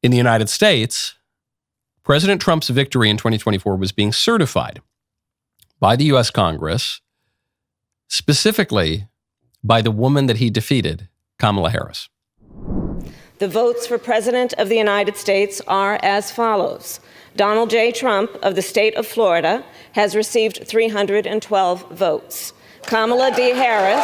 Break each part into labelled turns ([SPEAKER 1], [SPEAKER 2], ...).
[SPEAKER 1] In the United States, President Trump's victory in 2024 was being certified by the U.S. Congress, specifically by the woman that he defeated, Kamala Harris.
[SPEAKER 2] The votes for President of the United States are as follows. Donald J. Trump of the state of Florida has received 312 votes. Kamala D. Harris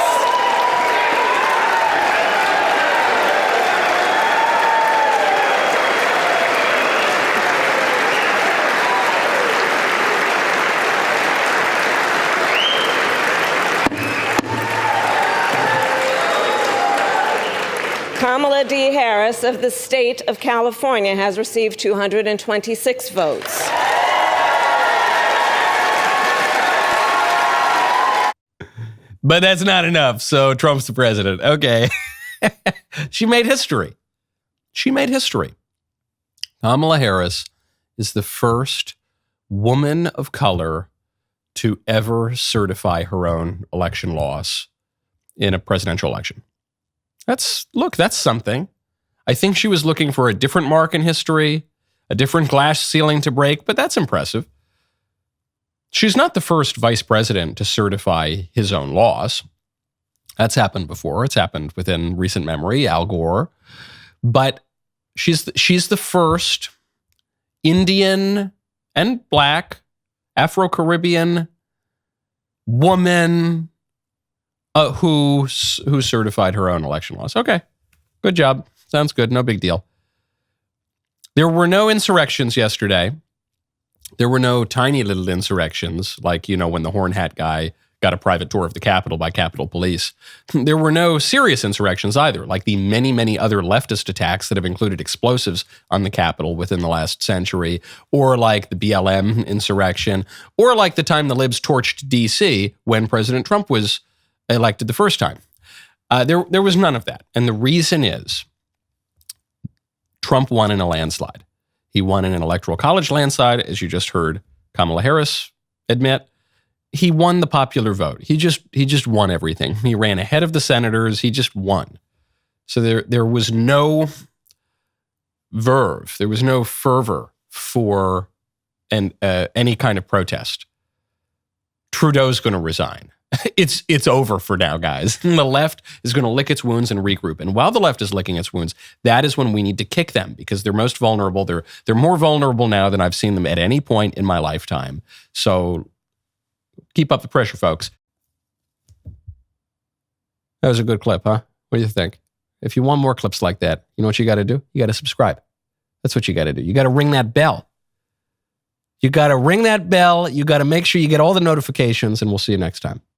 [SPEAKER 2] Kamala D. Harris of the state of California has received 226 votes.
[SPEAKER 1] But that's not enough, so Trump's the president. Okay. She made history. Kamala Harris is the first woman of color to ever certify her own election loss in a presidential election. That's something. I think she was looking for a different mark in history, a different glass ceiling to break, but that's impressive. She's not the first vice president to certify his own loss. That's happened before. It's happened within recent memory, Al Gore. But she's the first Indian and Black, Afro-Caribbean woman who certified her own election loss. Okay, good job. Sounds good. No big deal. There were no insurrections yesterday. There were no tiny little insurrections like, when the horn hat guy got a private tour of the Capitol by Capitol Police. There were no serious insurrections either, like the many, many other leftist attacks that have included explosives on the Capitol within the last century, or like the BLM insurrection, or like the time the libs torched D.C. when President Trump was elected the first time. There was none of that. And the reason is Trump won in a landslide. He won in an electoral college landslide, as you just heard Kamala Harris admit. He won the popular vote. He just won everything. He ran ahead of the senators. He just won. So there was no verve. There was no fervor for any kind of protest. Trudeau's going to resign. It's over for now, guys. The left is going to lick its wounds and regroup. And while the left is licking its wounds, that is when we need to kick them because they're most vulnerable. They're more vulnerable now than I've seen them at any point in my lifetime. So keep up the pressure, folks. That was a good clip, huh? What do you think? If you want more clips like that, you know what you got to do? You got to subscribe. That's what you got to do. You got to ring that bell. You got to ring that bell. You got to make sure you get all the notifications, and we'll see you next time.